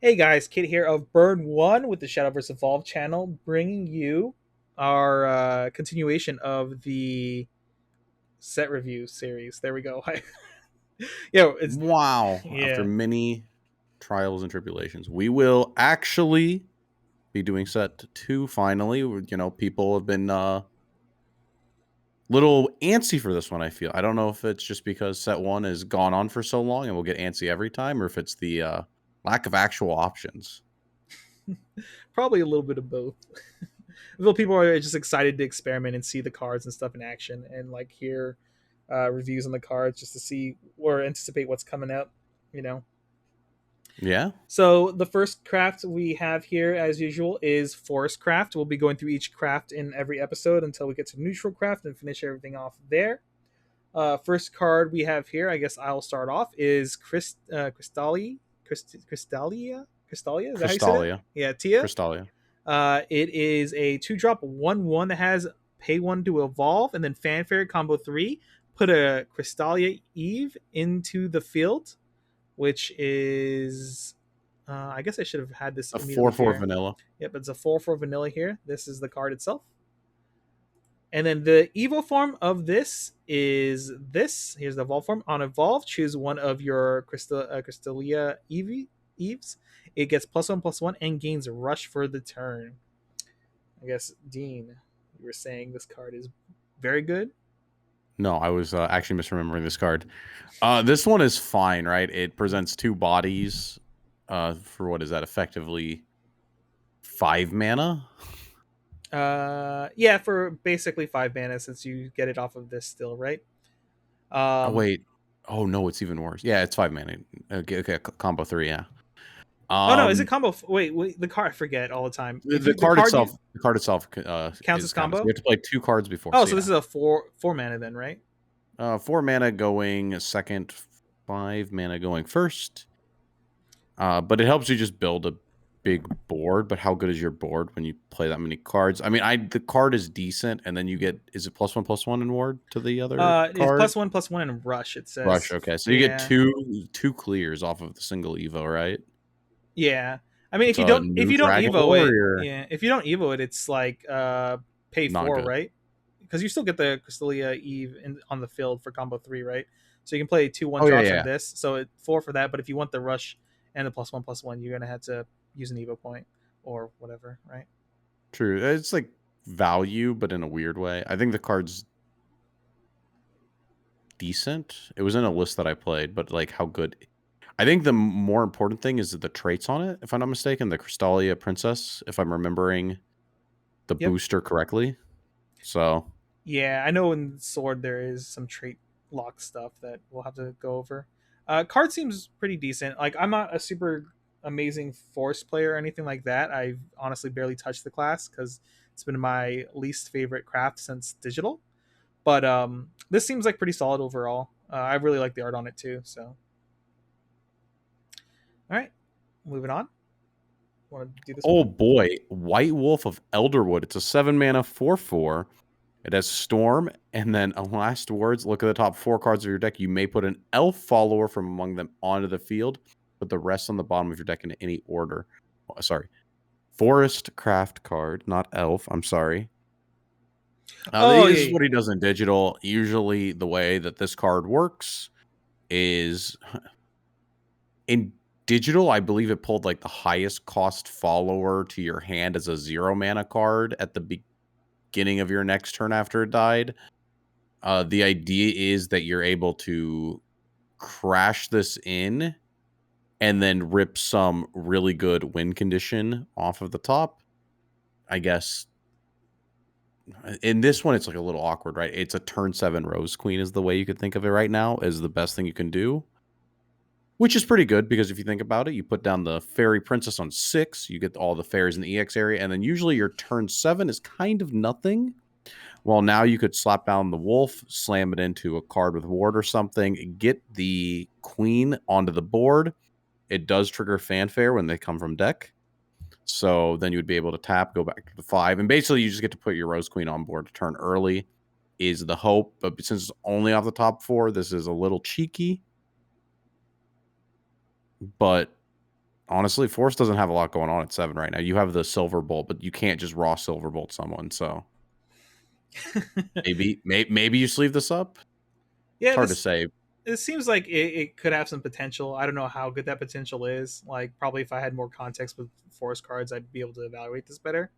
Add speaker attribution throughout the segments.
Speaker 1: Hey guys, Kid here of Burn One with the Shadowverse Evolve channel, bringing you our continuation of the set review series. There we go. It's
Speaker 2: Wow. After
Speaker 1: yeah.
Speaker 2: many trials and tribulations, we will actually be doing set 2 finally. People have been little antsy for this one, I feel. I don't know if it's just because set 1 has gone on for so long and we'll get antsy every time, or if it's the lack of actual options.
Speaker 1: Probably a little bit of both. Little people are just excited to experiment and see the cards and stuff in action, and like hear reviews on the cards just to see or anticipate what's coming up. You know.
Speaker 2: Yeah?
Speaker 1: So the first craft we have here, as usual, is Forestcraft. We'll be going through each craft in every episode until we get to neutral craft and finish everything off there. First card we have here, I guess I'll start off, is Crystalia. Is that how you say that?
Speaker 2: Crystalia.
Speaker 1: Yeah, Tia.
Speaker 2: Crystalia.
Speaker 1: It is a 2-drop 1/1 that has pay 1 to evolve, and then Fanfare combo 3. Put a Crystalia Eve into the field, which is I guess I should have had this
Speaker 2: A
Speaker 1: immediately
Speaker 2: 4/4
Speaker 1: here.
Speaker 2: vanilla.
Speaker 1: Yep, it's a 4/4 vanilla here. This is the card itself. And then the Evo form of this is this. Here's the Evolve form. On Evolve, choose one of your Crystalia Eves. It gets +1/+1 and gains Rush for the turn. I guess, Dean, you were saying this card is very good.
Speaker 2: No, I was actually misremembering this card. This one is fine, right? It presents 2 bodies for what is that, effectively 5 mana?
Speaker 1: Yeah, for basically 5 mana since you get it off of this still, right?
Speaker 2: Oh,
Speaker 1: Um,
Speaker 2: wait. Oh, no, it's even worse. Yeah, it's 5 mana. Okay, combo 3, yeah.
Speaker 1: oh no, is it
Speaker 2: Um,
Speaker 1: combo? Wait, the card I forget all the time.
Speaker 2: the,
Speaker 1: If
Speaker 2: the
Speaker 1: you the
Speaker 2: card
Speaker 1: card
Speaker 2: itself,
Speaker 1: you counts
Speaker 2: is
Speaker 1: as
Speaker 2: kind of. So you
Speaker 1: combo.
Speaker 2: have to play 2 cards before.
Speaker 1: Oh,
Speaker 2: So
Speaker 1: so this
Speaker 2: yeah,
Speaker 1: is a four mana then, right?
Speaker 2: 4 mana going second, 5 mana going first. But it helps you just build a big board. But how good is your board when you play that many cards? I mean, the card is decent, and then you get, is it +1/+1 in ward to the other
Speaker 1: It's
Speaker 2: card?
Speaker 1: +1/+1 in rush. It
Speaker 2: Rush.
Speaker 1: says,
Speaker 2: Okay, so you get
Speaker 1: yeah,
Speaker 2: two clears off of the single Evo, right?
Speaker 1: yeah. I mean,
Speaker 2: It's a
Speaker 1: if
Speaker 2: new
Speaker 1: you don't
Speaker 2: Dragon
Speaker 1: Evo it,
Speaker 2: Warrior.
Speaker 1: yeah, if you don't Evo it, it's like pay
Speaker 2: Not
Speaker 1: 4,
Speaker 2: good.
Speaker 1: right? Because you still get the Crystalia Eve on the field for combo 3, right? So you can play 2/1
Speaker 2: Oh yeah,
Speaker 1: drops on
Speaker 2: yeah.
Speaker 1: this. So 4 for that. But if you want the rush and the +1/+1, you're gonna have to use an Evo point or whatever, right?
Speaker 2: True. It's like value, but in a weird way. I think the card's decent. It was in a list that I played, but like how good. I think the more important thing is the traits on it, if I'm not mistaken. The Crystalia Princess, if I'm remembering the
Speaker 1: Yep.
Speaker 2: booster correctly. So,
Speaker 1: Yeah, I know in Sword there is some trait lock stuff that we'll have to go over. Card seems pretty decent. Like, I'm not a super amazing Force player or anything like that. I've honestly barely touched the class because it's been my least favorite craft since digital. But this seems like pretty solid overall. I really like the art on it too. So, all right, moving on. Want to do this one?
Speaker 2: oh boy, White Wolf of Elderwood. It's a 7 mana 4/4. It has Storm, and then last words. Look at the top 4 cards of your deck. You may put an Elf follower from among them onto the field. Put the rest on the bottom of your deck in any order. Oh, sorry, Forestcraft card, not Elf. I'm sorry.
Speaker 1: Oh
Speaker 2: This is
Speaker 1: yeah,
Speaker 2: what he does in digital. Usually, the way that this card works is in digital. I believe it pulled like the highest cost follower to your hand as a 0 mana card at the beginning of your next turn after it died. The idea is that you're able to crash this in and then rip some really good win condition off of the top. I guess in this one, it's like a little awkward, right? It's a turn 7 Rose Queen, is the way you could think of it right now, is the best thing you can do, which is pretty good because if you think about it, you put down the Fairy Princess on 6, you get all the fairies in the EX area, and then usually your turn 7 is kind of nothing. Well, now you could slap down the wolf, slam it into a card with ward or something, get the queen onto the board. It does trigger fanfare when they come from deck. So then you would be able to tap, go back to the 5. And basically you just get to put your Rose Queen on board to turn early is the hope. But since it's only off the top 4, this is a little cheeky. But honestly, Forest doesn't have a lot going on at 7 right now. You have the Silver Bolt, but you can't just raw Silver Bolt someone. So maybe you sleeve this up. It's
Speaker 1: Yeah,
Speaker 2: hard to
Speaker 1: this
Speaker 2: say.
Speaker 1: it seems like it could have some potential. I don't know how good that potential is. Like probably if I had more context with forest cards, I'd be able to evaluate this better.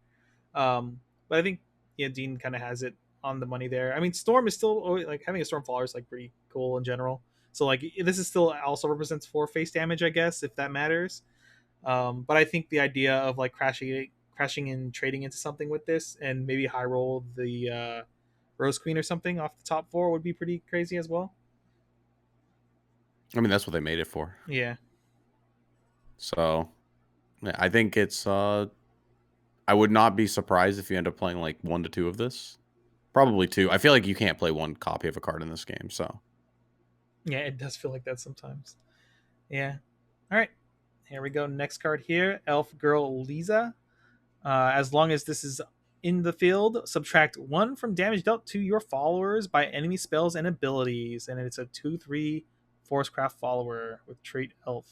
Speaker 1: But I think yeah, Dean kind of has it on the money there. I mean, Storm is still like having a Storm Follower is like pretty cool in general. So like this is still also represents 4 face damage, I guess, if that matters. But I think the idea of like crashing and trading into something with this, and maybe high roll the Rose Queen or something off the top 4 would be pretty crazy as well.
Speaker 2: I mean, that's what they made it for.
Speaker 1: Yeah,
Speaker 2: So yeah, I think it's. I would not be surprised if you end up playing like 1 to 2 of this. Probably 2. I feel like you can't play 1 copy of a card in this game. So
Speaker 1: yeah, it does feel like that sometimes. Yeah. All right, here we go. Next card here, Elf Girl Liza. As long as this is in the field, subtract 1 from damage dealt to your followers by enemy spells and abilities. And it's a 2/3 Forestcraft follower with trait Elf.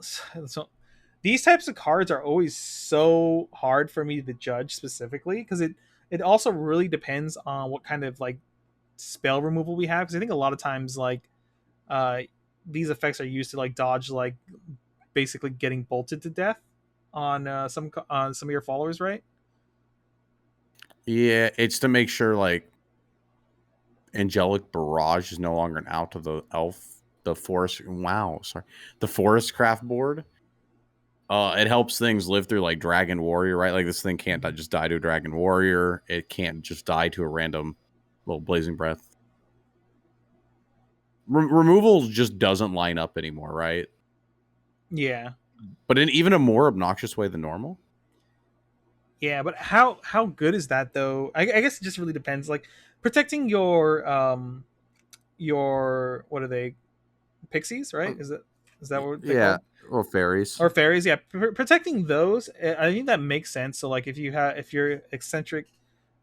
Speaker 1: So these types of cards are always so hard for me to judge specifically because it also really depends on what kind of like spell removal we have. Because I think a lot of times like uh, these effects are used to like dodge like basically getting bolted to death on some of your followers, right?
Speaker 2: yeah, it's to make sure like Angelic Barrage is no longer an out of the elf, the forest. Wow, sorry, the Forestcraft board. It helps things live through like Dragon Warrior, right? Like this thing can't just die to a Dragon Warrior. It can't just die to a random little Blazing Breath. Removal just doesn't line up anymore, right?
Speaker 1: Yeah,
Speaker 2: But in even a more obnoxious way than normal.
Speaker 1: yeah, but how good is that though? I guess it just really depends. Like protecting your what are they, pixies, right? Is that what they're
Speaker 2: Yeah,
Speaker 1: called?
Speaker 2: well, fairies.
Speaker 1: Or fairies? Yeah, protecting those. I think that makes sense. So like if you're eccentric,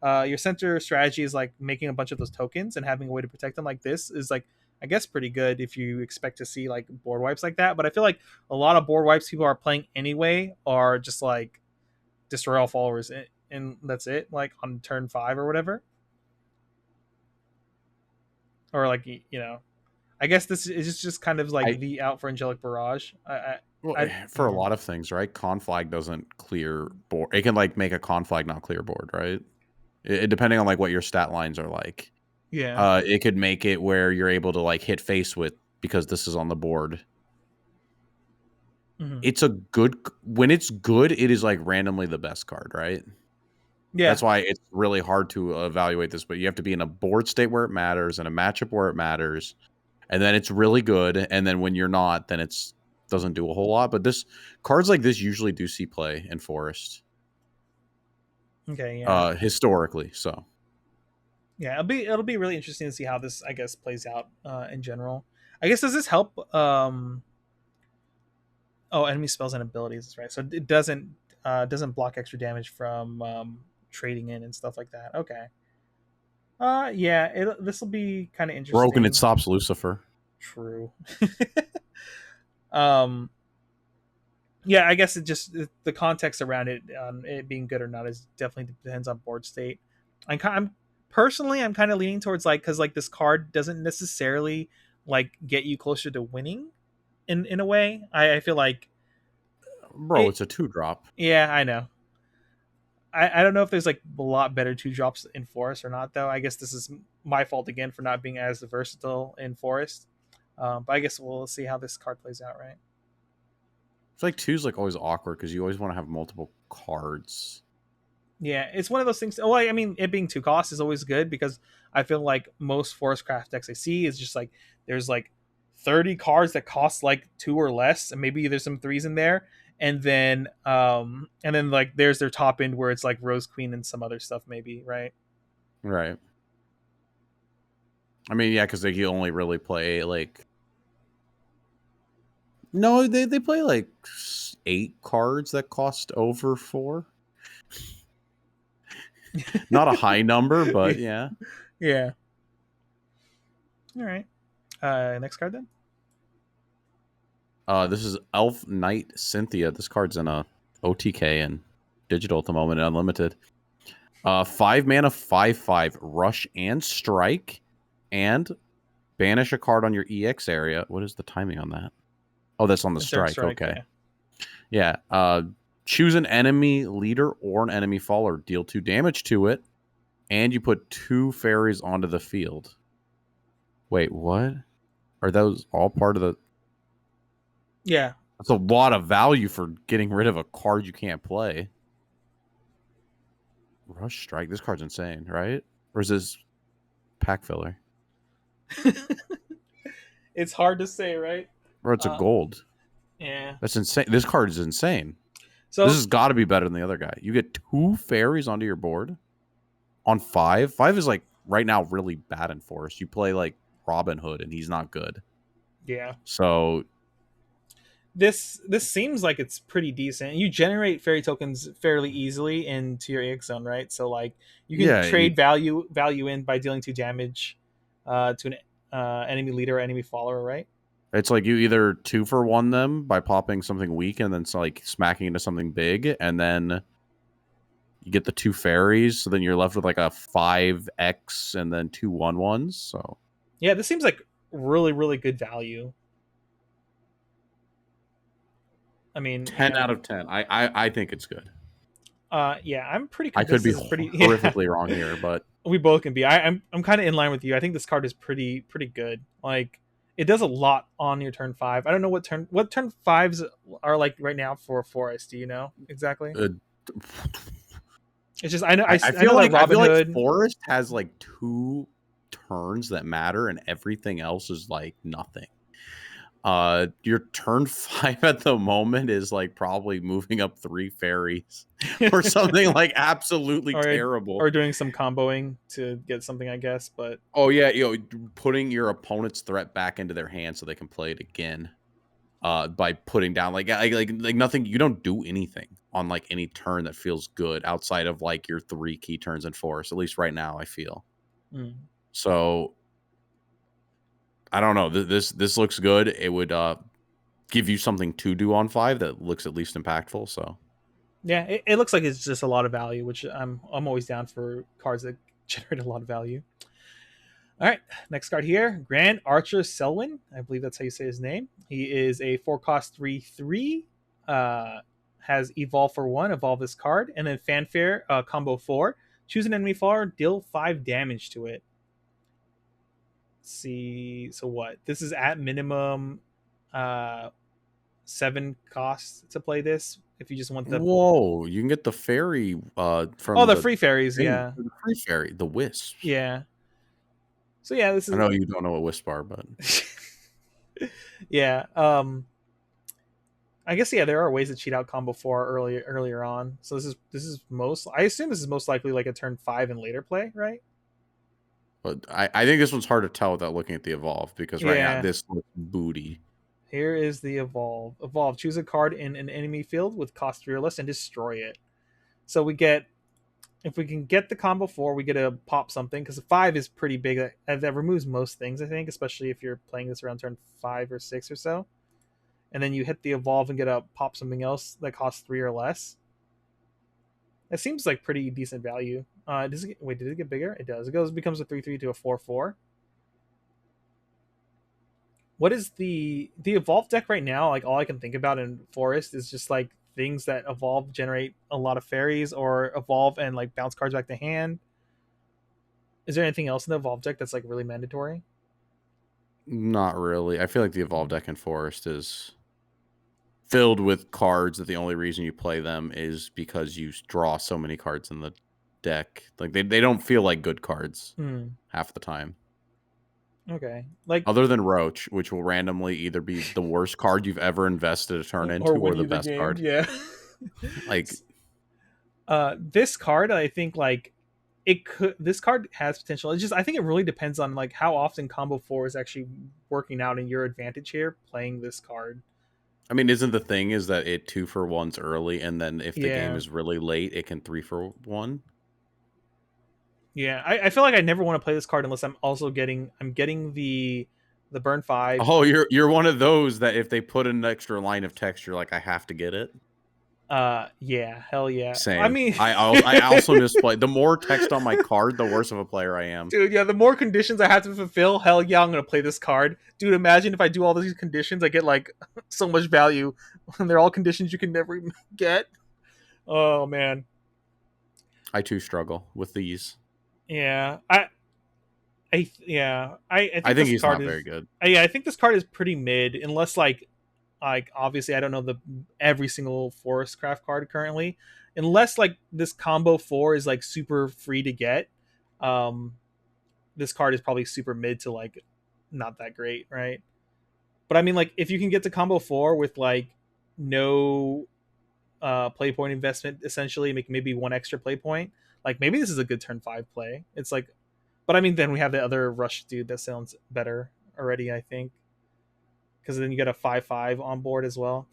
Speaker 1: your center strategy is like making a bunch of those tokens and having a way to protect them. Like this is like I guess pretty good if you expect to see like board wipes like that. But I feel like a lot of board wipes people are playing anyway are just like destroy all followers and that's it. Like on turn 5 or whatever, or like I guess this is just kind of like
Speaker 2: I
Speaker 1: the out for Angelic Barrage.
Speaker 2: well,
Speaker 1: I
Speaker 2: for a
Speaker 1: yeah.
Speaker 2: lot of things, right? Conflag doesn't clear board. It can like make a conflag not clear board, right? Depending on like what your stat lines are like.
Speaker 1: Yeah.
Speaker 2: It could make it where you're able to like hit face with because this is on the board.
Speaker 1: Hmm.
Speaker 2: It's a good when it's good, it is like randomly the best card, right?
Speaker 1: Yeah.
Speaker 2: That's why it's really hard to evaluate this, but you have to be in a board state where it matters and a matchup where it matters. And then it's really good. And then when you're not, then it's doesn't do a whole lot. But this cards like this usually do see play in Forest.
Speaker 1: Okay. Yeah.
Speaker 2: Historically. So
Speaker 1: Yeah. It'll be really interesting to see how this I guess plays out in general. I guess does this help? Oh, enemy spells and abilities, right? So it doesn't block extra damage from trading in and stuff like that. Okay. Yeah. This will be kind of
Speaker 2: broken, it
Speaker 1: interesting.
Speaker 2: stops Lucifer.
Speaker 1: True. um yeah, I guess the context around it being good or not is definitely depends on board state. I'm personally I'm kind of leaning towards like because like this card doesn't necessarily like get you closer to winning in a way. I feel like
Speaker 2: Bro,
Speaker 1: it.
Speaker 2: it's a 2-drop.
Speaker 1: Yeah, I know. I don't know if there's like a lot better 2 drops in Forest or not though. I guess this is my fault again for not being as versatile in Forest. But I guess we'll see how this card plays out, right?
Speaker 2: It's like 2's like always awkward because you always want to have multiple cards.
Speaker 1: Yeah, it's one of those things. Well, I mean, it being 2 costs is always good because I feel like most Forestcraft decks I see is just like there's like 30 cards that cost like 2 or less, and maybe there's some threes in there, and then like there's their top end where it's like Rose Queen and some other stuff, maybe, right?
Speaker 2: Right. I mean, yeah, because they can only really play like no, they play like 8 cards that cost over 4. Not a high number, but yeah.
Speaker 1: Yeah. All right. Next card then.
Speaker 2: This is Elf Knight Cynthia. This card's in a OTK and digital at the moment, unlimited. 5 mana, 5/5 rush and strike, and banish a card on your EX area. What is the timing on that? Oh, that's on the
Speaker 1: It's during
Speaker 2: strike.
Speaker 1: strike,
Speaker 2: Okay.
Speaker 1: yeah.
Speaker 2: Yeah. Choose an enemy leader or an enemy follower. Deal 2 damage to it, and you put 2 fairies onto the field. Wait, what? Are those all part of the?
Speaker 1: Yeah.
Speaker 2: That's a lot of value for getting rid of a card you can't play. Rush strike. This card's insane, right? Or is this pack filler?
Speaker 1: It's hard to say, right?
Speaker 2: Or it's a
Speaker 1: Uh,
Speaker 2: gold.
Speaker 1: yeah.
Speaker 2: That's insane. This card is insane. This
Speaker 1: So
Speaker 2: has got to be better than the other guy. You get 2 fairies onto your board on 5. 5 is like right now really bad in Forest. You play like Robin Hood and he's not good.
Speaker 1: yeah,
Speaker 2: So
Speaker 1: this seems like it's pretty decent. You generate fairy tokens fairly easily into your EX zone, right? So like you can
Speaker 2: yeah,
Speaker 1: trade value in by dealing 2 damage to an enemy leader or enemy follower, right?
Speaker 2: it's like you either 2 for 1 them by popping something weak and then it's like smacking into something big, and then you get the 2 fairies, so then you're left with like a 5x and then 2 1/1s. So
Speaker 1: Yeah, this seems like really really good value. I mean,
Speaker 2: 10 out of 10. I think it's good.
Speaker 1: yeah, I'm pretty
Speaker 2: I could
Speaker 1: convinced
Speaker 2: be
Speaker 1: this is pretty. Yeah,
Speaker 2: horrifically wrong here, but
Speaker 1: we both can be. I'm kind of in line with you. I think this card is pretty good. Like it does a lot on your turn 5. I don't know what turn 5s are like right now for Forest. Do you know exactly?
Speaker 2: uh,
Speaker 1: It's just I know
Speaker 2: I
Speaker 1: I know that
Speaker 2: I
Speaker 1: Robin
Speaker 2: feel like
Speaker 1: Hood.
Speaker 2: Forest has like 2 turns that matter, and everything else is like nothing. Your turn 5 at the moment is like probably moving up 3 fairies or something like absolutely
Speaker 1: or
Speaker 2: terrible.
Speaker 1: or doing some comboing to get something, I guess. But
Speaker 2: Oh yeah, putting your opponent's threat back into their hand so they can play it again. By putting down like nothing. You don't do anything on like any turn that feels good outside of like your 3 key turns in Forest. At least right now, I feel. So I don't know. This looks good. It would give you something to do on 5 that looks at least impactful. So
Speaker 1: yeah, it looks like it's just a lot of value, which I'm always down for cards that generate a lot of value. All right, next card here, Grand Archer Selwyn. I believe that's how you say his name. He is a 4-cost 3/3. Has evolve for 1, evolve this card, and then fanfare combo 4. Choose an enemy follower, deal 5 damage to it. Let's see, so what? This is at minimum 7 costs to play this. If you just want the
Speaker 2: whoa, you can get the fairy from
Speaker 1: the
Speaker 2: the
Speaker 1: free fairies,
Speaker 2: thing,
Speaker 1: yeah,
Speaker 2: the free fairy, the wisps.
Speaker 1: yeah. So yeah, this
Speaker 2: I
Speaker 1: is
Speaker 2: know you don't know what wisp are, but
Speaker 1: yeah. I guess yeah, there are ways to cheat out combo 4 earlier on. So this is most. I assume this is most likely like a turn 5 and later play, right?
Speaker 2: I think this one's hard to tell without looking at the evolve, because right now
Speaker 1: Yeah.
Speaker 2: this looks booty.
Speaker 1: Here is the evolve. Evolve. Choose a card in an enemy field with cost 3 or less and destroy it. So we get, if we can get the combo 4, we get to pop something, because 5 is pretty big. That removes most things, I think, especially if you're playing this around turn 5 or 6 or so. And then you hit the evolve and get a pop something else that costs 3 or less. It seems like pretty decent value. Does it wait? Did it get bigger? It does. It becomes a 3/3 to a 4/4. What is the evolve deck right now? Like all I can think about in Forest is just like things that evolve generate a lot of fairies, or evolve and like bounce cards back to hand. Is there anything else in the evolve deck that's like really mandatory?
Speaker 2: Not really. I feel like the evolve deck in Forest is filled with cards that the only reason you play them is because you draw so many cards in the deck. Like they don't feel like good cards half the time.
Speaker 1: Okay, like
Speaker 2: Other than Roach, which will randomly either be the worst card you've ever invested a turn
Speaker 1: or
Speaker 2: into or
Speaker 1: win
Speaker 2: the
Speaker 1: you the
Speaker 2: best
Speaker 1: game.
Speaker 2: card.
Speaker 1: Yeah.
Speaker 2: Like
Speaker 1: This card, I think like it could. This card has potential. It's just I think it really depends on like how often combo 4 is actually working out in your advantage here playing this card.
Speaker 2: I mean, isn't the thing is that it 2 for 1s early, and then if the game
Speaker 1: Yeah.
Speaker 2: is really late, it can 3 for 1?
Speaker 1: Yeah, I feel like I never want to play this card unless I'm getting the the burn 5.
Speaker 2: Oh, you're one of those that if they put an extra line of text, you're like, I have to get it.
Speaker 1: Yeah, hell yeah. I
Speaker 2: Same.
Speaker 1: mean,
Speaker 2: I also misplay. The more text on my card, the worse of a player I am.
Speaker 1: dude, yeah, the more conditions I have to fulfill, hell yeah, I'm gonna play this card. Dude, imagine if I do all these conditions, I get like so much value when they're all conditions you can never get. Oh man.
Speaker 2: I too struggle with these.
Speaker 1: Yeah. I
Speaker 2: I
Speaker 1: think
Speaker 2: think
Speaker 1: this
Speaker 2: he's
Speaker 1: card
Speaker 2: not very
Speaker 1: is
Speaker 2: good.
Speaker 1: yeah, I think this card is pretty mid unless like obviously I don't know the every single Forestcraft card currently. Unless like this combo 4 is like super free to get. Um this card is probably super mid to like not that great, right? But I mean like if you can get to combo 4 with like no play point investment essentially, make maybe one extra play point, like maybe this is a good turn 5 play. It's like but I mean then we have the other rush dude that sounds better already, I think. Because then you get a 5/5 on board as well.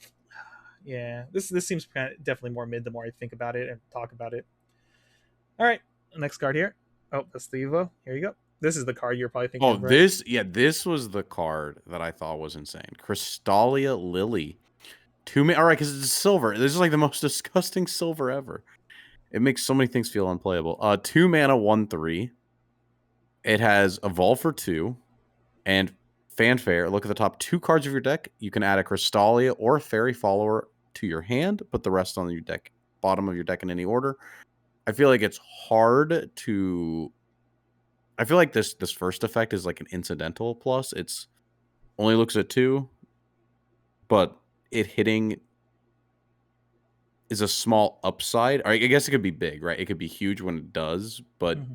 Speaker 1: Yeah, this seems definitely more mid the more I think about it and talk about it. All right, next card here. Oh, that's the Evo. Here you go. This is the card you're probably thinking
Speaker 2: Oh,
Speaker 1: of, right?
Speaker 2: this was the card that I thought was insane. Crystalia Lily. All right, because it's silver. This is like the most disgusting silver ever. It makes so many things feel unplayable. 2 mana, 1/3. It has Evolve for 2 and Fanfare. Look at the top 2 cards of your deck. You can add a Crystalia or a Fairy Follower to your hand. Put the rest on your deck, bottom of your deck in any order. I feel like it's hard to. I feel like this first effect is like an incidental plus. It's only looks at 2, but it hitting is a small upside. I guess it could be big, right? It could be huge when it does, but
Speaker 1: Mm-hmm.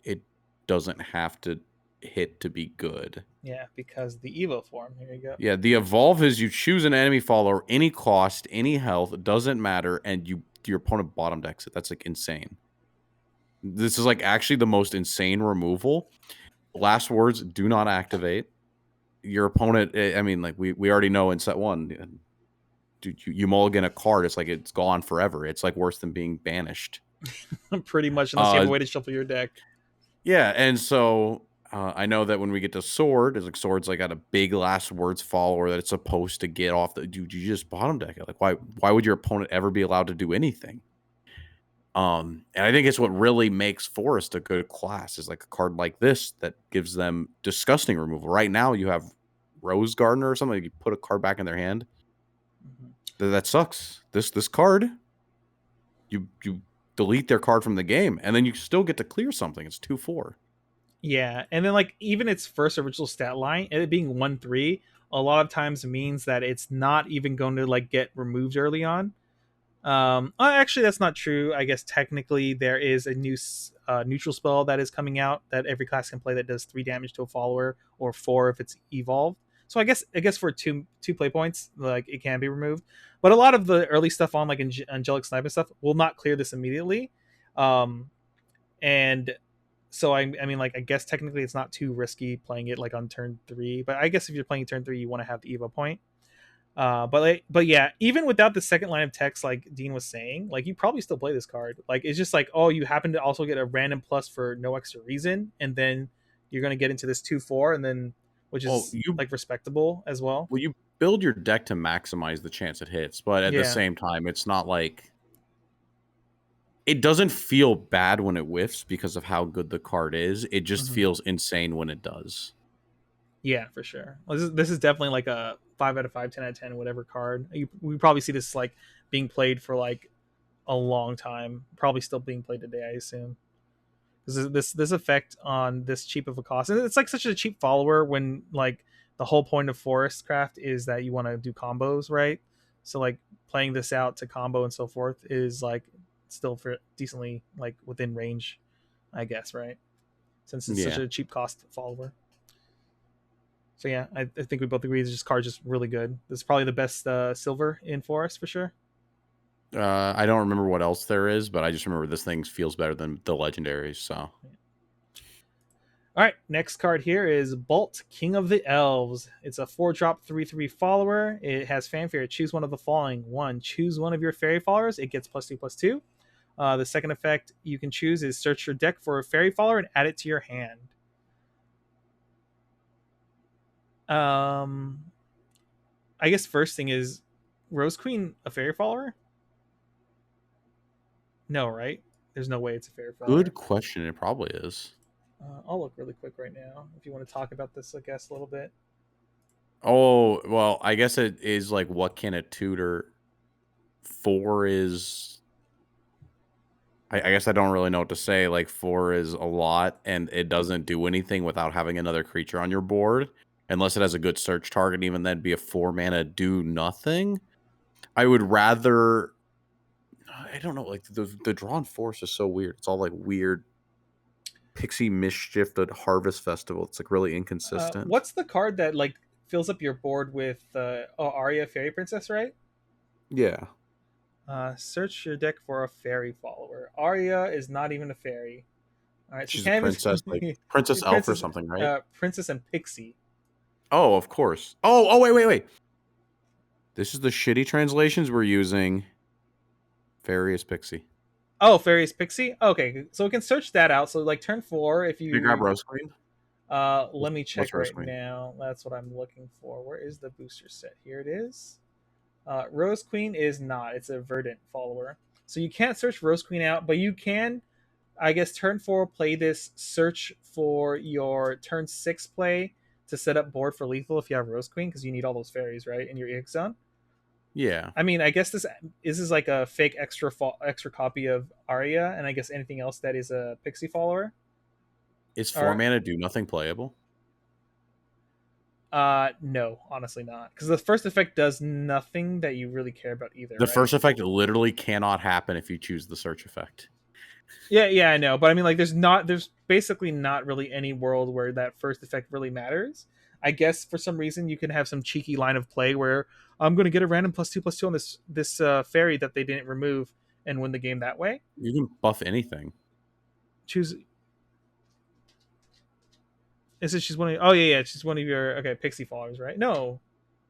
Speaker 2: it doesn't have to hit to be good.
Speaker 1: Yeah, because the Evo form. Here you go.
Speaker 2: Yeah, the evolve is you choose an enemy follower, any cost, any health, it doesn't matter, and your opponent bottom decks it. That's like insane. This is like actually the most insane removal. Last words do not activate. Your opponent, I mean, like we already know in set 1, dude, you mulligan a card, it's like it's gone forever. It's like worse than being banished.
Speaker 1: Pretty much, unless you have
Speaker 2: Uh
Speaker 1: a way to shuffle your deck.
Speaker 2: yeah, and so I know that when we get to sword, it's like sword's like got a big last words follower that it's supposed to get off the dude. You just bottom deck it. Like why would your opponent ever be allowed to do anything? And I think it's what really makes Forest a good class is like a card like this that gives them disgusting removal. Right now you have Rose Gardener or something. You put a card back in their hand.
Speaker 1: Mm-hmm.
Speaker 2: That sucks. This card, you delete their card from the game, and then you still get to clear something. It's 2/4.
Speaker 1: Yeah, and then like even its first original stat line, it being 1/3, a lot of times means that it's not even going to like get removed early on. Actually, that's not true. I guess technically there is a new neutral spell that is coming out that every class can play that does 3 damage to a follower or 4 if it's evolved. So I guess for two play points, like it can be removed. But a lot of the early stuff on like angelic snipe and stuff will not clear this immediately. Um, and so I mean like I guess technically it's not too risky playing it like on turn 3. But I guess if you're playing turn 3, you want to have the Evo point. But yeah, even without the second line of text, like Dean was saying, like you probably still play this card. Like it's just like, oh, you happen to also get a random plus for no extra reason, and then you're gonna get into this 2/4, and then which
Speaker 2: Well,
Speaker 1: is like respectable as well.
Speaker 2: you build your deck to maximize the chance it hits, but at the
Speaker 1: Yeah.
Speaker 2: same time, it's not like it doesn't feel bad when it whiffs because of how good the card is. It just
Speaker 1: Hmm.
Speaker 2: feels insane when it does.
Speaker 1: Yeah, for sure. Well, this is definitely like a 5 out of 5, 10 out of 10, whatever card. We probably see this like being played for like a long time. Probably still being played today, I assume. This effect on this cheap of a cost, and it's like such a cheap follower when like the whole point of Forestcraft is that you want to do combos, right? So like playing this out to combo and so forth is like still for decently like within range, I guess, right? Since it's such
Speaker 2: Yeah.
Speaker 1: a cheap cost follower. So yeah, I think we both agree this card's just really good. This is probably the best silver in Forest for sure.
Speaker 2: I don't remember what else there is, but I just remember this thing feels better than the legendaries. So
Speaker 1: All right, next card here is Baalt, King of the Elves. It's a 4-drop 3/3 follower. It has fanfare. Choose one of the following. One, choose one of your fairy followers. It gets +2/+2. The second effect you can choose is search your deck for a fairy follower and add it to your hand. Um, I guess first thing is Rose Queen a fairy follower? No, right? There's no way it's a fairy follower.
Speaker 2: Good question. It probably is.
Speaker 1: I'll look really quick right now if you want to talk about this, I guess, a little bit.
Speaker 2: Oh, well, I guess it is like what can it tutor? 4 is I guess I don't really know what to say. Like 4 is a lot, and it doesn't do anything without having another creature on your board, unless it has a good search target. Even then, be a 4 mana do nothing. I would rather. I don't know. Like the drawn force is so weird. It's all like weird pixie mischief at Harvest Festival. It's like really inconsistent.
Speaker 1: What's the card that like fills up your board with Arya Fairy Princess, right?
Speaker 2: Yeah,
Speaker 1: Search your deck for a fairy follower. Arya is not even a fairy. All right, so you
Speaker 2: she's a
Speaker 1: can't
Speaker 2: princess, like
Speaker 1: even
Speaker 2: princess elf or
Speaker 1: princess,
Speaker 2: something, right?
Speaker 1: princess and pixie.
Speaker 2: Oh, of course. Oh, wait. This is the shitty translations we're using. Fairy is pixie.
Speaker 1: Oh, fairy is pixie. Okay, so we can search that out. So like turn 4, if
Speaker 2: Did you grab
Speaker 1: you
Speaker 2: Rose Queen?
Speaker 1: let me
Speaker 2: What's
Speaker 1: check
Speaker 2: Rose
Speaker 1: right
Speaker 2: Queen?
Speaker 1: now. That's what I'm looking for. Where is the booster set? Here it is. Rose Queen is not. It's a verdant follower. So you can't search Rose Queen out, but you can, I guess, turn 4 play this, search for your turn 6 play to set up board for lethal if you have Rose Queen, because you need all those fairies, right, in your EX zone.
Speaker 2: Yeah.
Speaker 1: I mean, I guess this is like a fake extra copy of Arya, and I guess anything else that is a Pixie follower.
Speaker 2: Is 4
Speaker 1: Or
Speaker 2: mana do nothing playable?
Speaker 1: no, honestly not, because the first effect does nothing that you really care about either,
Speaker 2: The
Speaker 1: right?
Speaker 2: first effect literally cannot happen if you choose the search effect.
Speaker 1: Yeah, I know, but I mean, like, there's basically not really any world where that first effect really matters. I guess for some reason you can have some cheeky line of play where I'm going to get a random +2/+2 on this fairy that they didn't remove and win the game that way.
Speaker 2: You can buff anything.
Speaker 1: Choose. Is it she's one of? Oh yeah, she's one of your pixie followers, right? No,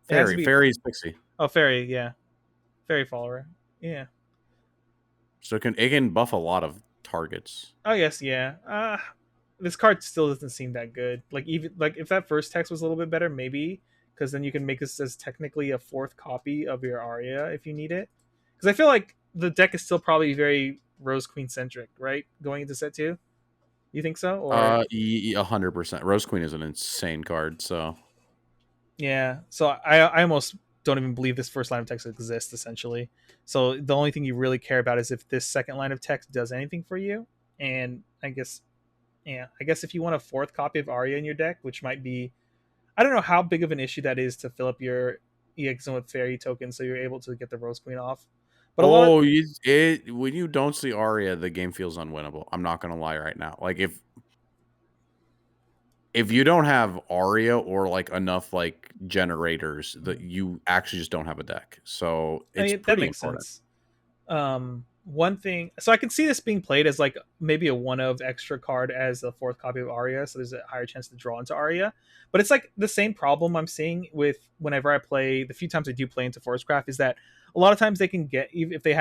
Speaker 1: it has to
Speaker 2: Fairy.
Speaker 1: be.
Speaker 2: Fairy is pixie.
Speaker 1: Oh, fairy, yeah, fairy follower, yeah.
Speaker 2: So it can buff a lot of targets.
Speaker 1: Oh yes, yeah. This card still doesn't seem that good. Like even like if that first text was a little bit better, maybe because then you can make this as technically a fourth copy of your Arya if you need it. Because I feel like the deck is still probably very Rose Queen centric, right? Going into set 2, you think so? Or
Speaker 2: 100%. Rose Queen is an insane card. So
Speaker 1: yeah, so I almost don't even believe this first line of text exists essentially. So the only thing you really care about is if this second line of text does anything for you. And I guess yeah, I guess if you want a fourth copy of Arya in your deck, which might be, I don't know how big of an issue that is to fill up your EX zone with fairy tokens, so you're able to get the Rose Queen off. But a lot of
Speaker 2: when you don't see Arya, the game feels unwinnable. I'm not gonna lie right now. Like if you don't have Arya or like enough like generators, that you actually just don't have a deck. So
Speaker 1: I
Speaker 2: it's
Speaker 1: mean that
Speaker 2: pretty
Speaker 1: makes
Speaker 2: important.
Speaker 1: sense. One thing, so I can see this being played as like maybe a one of extra card as the fourth copy of Arya, so there's a higher chance to draw into Arya. But it's like the same problem I'm seeing with whenever I play, the few times I do play into Forestcraft, is that a lot of times they can get, if they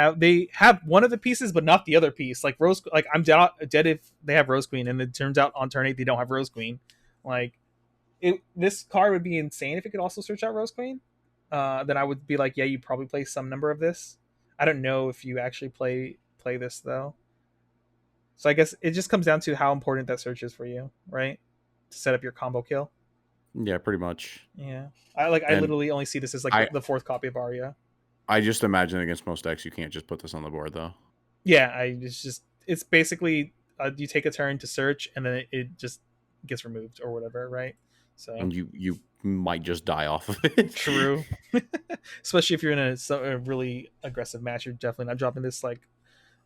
Speaker 1: have one of the pieces but not the other piece. Like Rose, like I'm dead if they have Rose Queen, and it turns out on turn 8 they don't have Rose Queen. Like this card would be insane if it could also search out Rose Queen. Then I would be like, yeah, you probably play some number of this. I don't know if you actually play this though. So I guess it just comes down to how important that search is for you, right? To set up your combo kill.
Speaker 2: Yeah, pretty much.
Speaker 1: Yeah. I
Speaker 2: And
Speaker 1: literally only see this as like
Speaker 2: I
Speaker 1: the fourth copy of Arya.
Speaker 2: I just imagine against most decks you can't just put this on the board though.
Speaker 1: Yeah, it's basically you take a turn to search and then it just gets removed or whatever, right? So
Speaker 2: And you might just die off of it.
Speaker 1: true. Especially if you're in a really aggressive match, you're definitely not dropping this like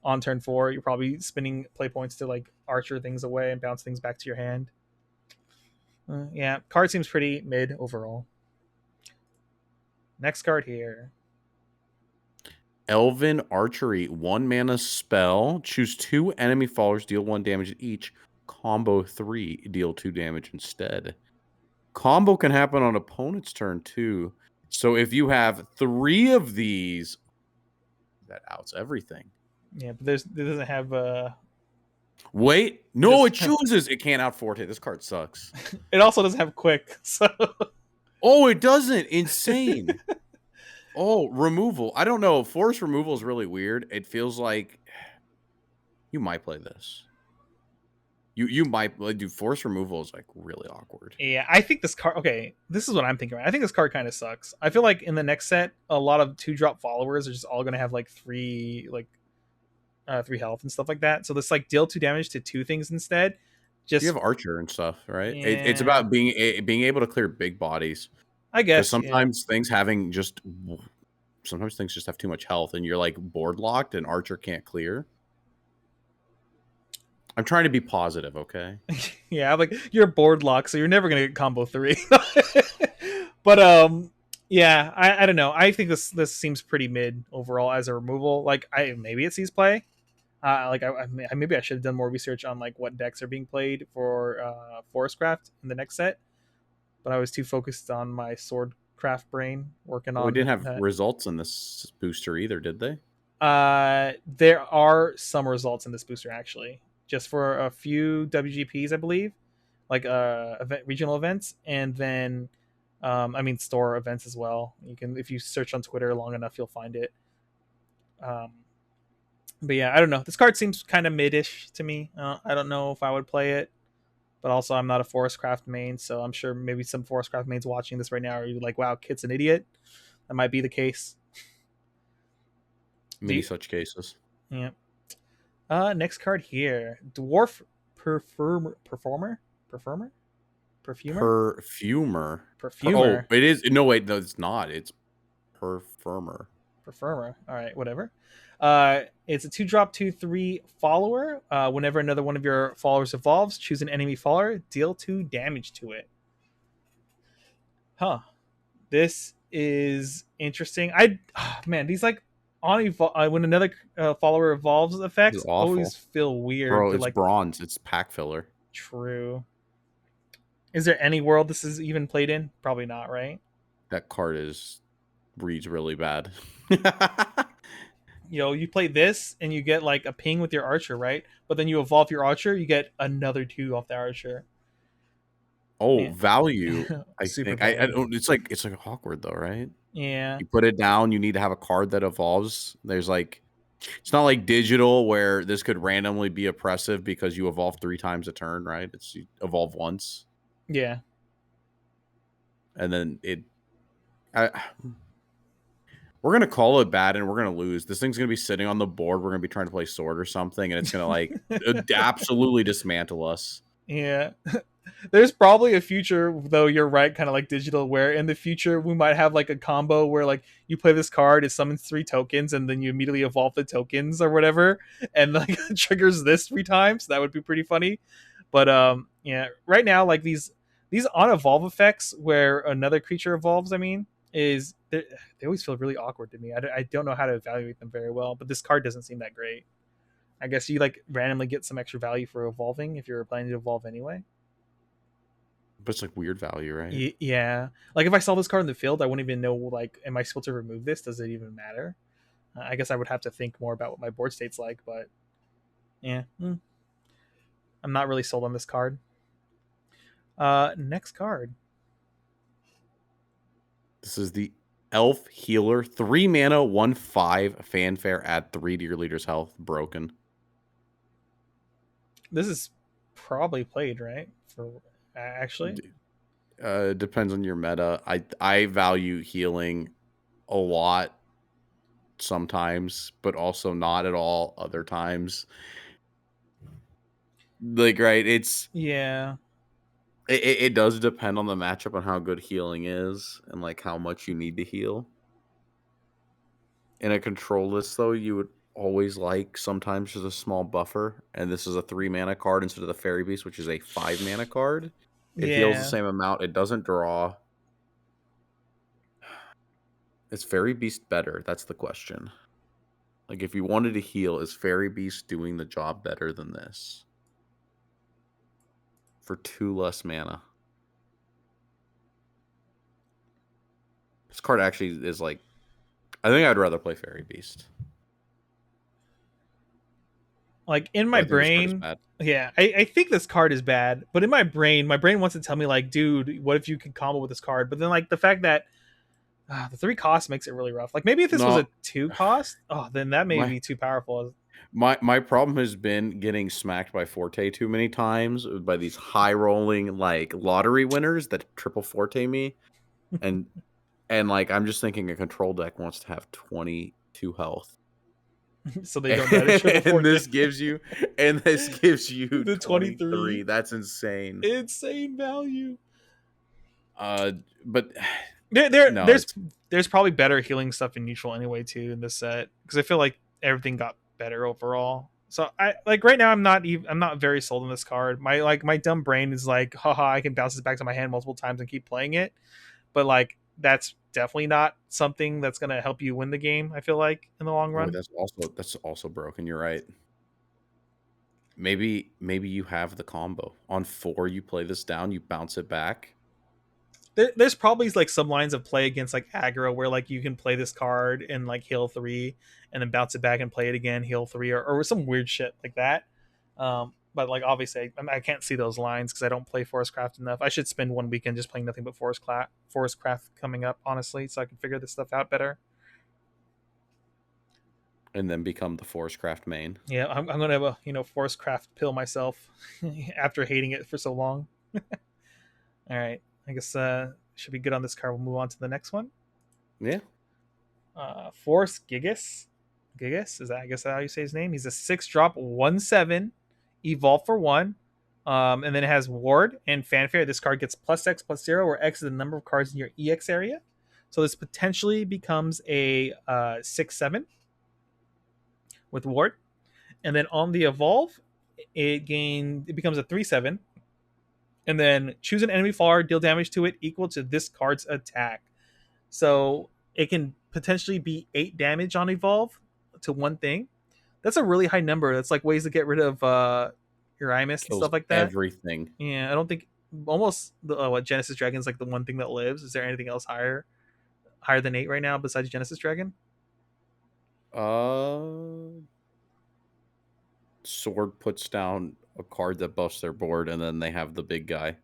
Speaker 1: on turn 4. You're probably spending play points to like archer things away and bounce things back to your hand. Yeah, card seems pretty mid overall. Next card here.
Speaker 2: Elven Archery, 1 mana spell. Choose 2 enemy followers, deal 1 damage each. Combo 3, deal 2 damage instead. Combo can happen on opponent's turn too. So if you have 3 of these, that outs everything.
Speaker 1: Yeah, but it doesn't have
Speaker 2: Wait, no, it chooses. It can't out forte. This card sucks.
Speaker 1: it also doesn't have quick. So
Speaker 2: Oh, it doesn't. Insane. Oh, removal. I don't know. Force removal is really weird. It feels like you might play this. You might like, do force removal is like really awkward.
Speaker 1: Yeah, I think this card. Okay, this is what I'm thinking. Right? I think this card kind of sucks. I feel like in the next set, a lot of 2-drop followers are just all going to have like three health and stuff like that. So this like deal 2 damage to 2 things instead.
Speaker 2: You
Speaker 1: Just
Speaker 2: have Archer and stuff, right? It's
Speaker 1: yeah,
Speaker 2: about being able to clear big bodies
Speaker 1: I
Speaker 2: because
Speaker 1: guess yeah.
Speaker 2: sometimes things just have too much health and you're like board locked and Archer can't clear. I'm trying to be positive, okay?
Speaker 1: Yeah, like you're board locked, so you're never gonna get combo 3. But yeah, I don't know. I think this seems pretty mid overall as a removal. Like maybe it sees play. Maybe I should have done more research on like what decks are being played for Forestcraft in the next set, but I was too focused on my Swordcraft brain working
Speaker 2: Well, we didn't
Speaker 1: on
Speaker 2: have
Speaker 1: that.
Speaker 2: results in this booster either, did they?
Speaker 1: There are some results in this booster actually, just for a few WGPs, I believe, like regional events, and then I mean store events as well. You can, if you search on Twitter long enough, you'll find it. Um, but yeah, I don't know. This card seems kind of mid-ish to me. I don't know if I would play it, but also I'm not a Forestcraft main, so I'm sure maybe some Forestcraft mains watching this right now are like, "Wow, Kit's an idiot." That might be the case. Do
Speaker 2: Many
Speaker 1: you,
Speaker 2: such cases.
Speaker 1: yeah. Next card here, Dwarf Performer, Perfumer, Perfumer,
Speaker 2: Perfumer.
Speaker 1: Perfumer,
Speaker 2: It is. No, wait, no, it's not. It's Perfurmer.
Speaker 1: Perfumer. All right, whatever. It's a 2-drop 2/3 follower. Whenever another one of your followers evolves, choose an enemy follower, deal 2 damage to it. Huh. This is interesting. Man, these like when another follower evolves
Speaker 2: This is
Speaker 1: effects always
Speaker 2: awful.
Speaker 1: feel weird
Speaker 2: Bro,
Speaker 1: to
Speaker 2: it's
Speaker 1: like.
Speaker 2: bronze. It's pack filler.
Speaker 1: True. Is there any world this is even played in? Probably not, right?
Speaker 2: That card reads really bad.
Speaker 1: You play this and you get like a ping with your archer, right? But then you evolve your archer, you get another 2 off the archer.
Speaker 2: Oh,
Speaker 1: Yeah.
Speaker 2: value. I
Speaker 1: Super
Speaker 2: think I
Speaker 1: value.
Speaker 2: don't. It's like awkward though, right?
Speaker 1: Yeah.
Speaker 2: You put it down. You need to have a card that evolves. There's like, it's not like digital where this could randomly be oppressive because you evolve 3 times a turn, right? It's you evolve once
Speaker 1: Yeah.
Speaker 2: and then it. I, we're gonna call it bad and we're gonna lose. This thing's gonna be sitting on the board. We're gonna be trying to play sword or something, and it's gonna like absolutely dismantle us.
Speaker 1: Yeah. There's probably a future, though you're right, kind of like digital, where in the future we might have like a combo where like you play this card, it summons 3 tokens, and then you immediately evolve the tokens or whatever, and like triggers this 3 times. That would be pretty funny. But yeah, right now like these on evolve effects where another creature evolves, I mean, is they always feel really awkward to me. I don't know how to evaluate them very well, but this card doesn't seem that great. I guess you like randomly get some extra value for evolving if you're planning to evolve anyway.
Speaker 2: But it's like weird value, right?
Speaker 1: Yeah, like if I saw this card in the field, I wouldn't even know. Like, am I supposed to remove this? Does it even matter? I guess I would have to think more about what my board state's like. But yeah, I'm not really sold on this card. Next card.
Speaker 2: This is the Elf Healer, 3 mana, 1/5 fanfare. Add 3 to your leader's health. Broken.
Speaker 1: This is probably played right for actually.
Speaker 2: Depends on your meta. I value healing a lot sometimes, but also not at all other times. Like, right,
Speaker 1: Yeah,
Speaker 2: it does depend on the matchup on how good healing is and like how much you need to heal. In a control list, though, you would always like sometimes just a small buffer, and this is a 3 mana card instead of the Fairy Beast, which is a 5 mana card. It heals the
Speaker 1: yeah,
Speaker 2: same amount. It doesn't draw. Is Fairy Beast better? That's the question. Like, if you wanted to heal, is Fairy Beast doing the job better than this? For 2 less mana. This card actually is like, I think I'd rather play Fairy Beast.
Speaker 1: Like in
Speaker 2: Oh,
Speaker 1: my
Speaker 2: I think this card is
Speaker 1: brain,
Speaker 2: bad.
Speaker 1: yeah, I think this card is bad, but in my brain wants to tell me like, dude, what if you could combo with this card? But then like the fact that the 3 cost makes it really rough. Like maybe if this was a
Speaker 2: No,
Speaker 1: 2 cost, oh, then that may
Speaker 2: my
Speaker 1: be too powerful.
Speaker 2: my problem has been getting smacked by Forte too many times by these high rolling like lottery winners that triple Forte me, and like I'm just thinking a control deck wants to have 22 health.
Speaker 1: So they don't die to triple
Speaker 2: And
Speaker 1: forte.
Speaker 2: this gives you
Speaker 1: The
Speaker 2: 23.
Speaker 1: 23
Speaker 2: That's insane.
Speaker 1: insane value.
Speaker 2: Uh, but
Speaker 1: There, there
Speaker 2: no,
Speaker 1: there's
Speaker 2: it's
Speaker 1: there's probably better healing stuff in neutral anyway too in this set because I feel like everything got better overall. So I like right now I'm not very sold on this card. My dumb brain is like, haha, I can bounce this back to my hand multiple times and keep playing it. But like that's definitely not something that's gonna help you win the game, I feel like, in the long
Speaker 2: oh,
Speaker 1: run.
Speaker 2: that's also broken. You're right. Maybe you have the combo. On 4, you play this down, you bounce it back.
Speaker 1: There's probably like some lines of play against like aggro where like you can play this card and like heal 3 and then bounce it back and play it again, heal 3, or some weird shit like that. But like obviously I can't see those lines because I don't play Forestcraft enough. I should spend one weekend just playing nothing but Forestcraft coming up, honestly, so I can figure this stuff out better.
Speaker 2: And then become the Forestcraft main.
Speaker 1: Yeah, I'm gonna have a Forestcraft pill myself after hating it for so long. All right, I guess should be good on this card. We'll move on to the next one.
Speaker 2: Yeah.
Speaker 1: Force Gigas. Gigas, is that, I guess, how you say his name? He's a 6-drop 1/7, evolve for 1. And then it has Ward and Fanfare. This card gets +X/+0, where X is the number of cards in your EX area. So this potentially becomes a 6/7 with Ward. And then on the evolve, it becomes a 3/7. And then choose an enemy follower, deal damage to it equal to this card's attack. So it can potentially be 8 damage on evolve to one thing. That's a really high number. That's like ways to get rid of Urimus and
Speaker 2: Kills
Speaker 1: stuff like that.
Speaker 2: everything.
Speaker 1: Yeah, I don't think almost the what Genesis Dragon's like the one thing that lives. Is there anything else higher than 8 right now besides Genesis Dragon?
Speaker 2: Uh Sword puts down a card that buffs their board, and then they have the big guy.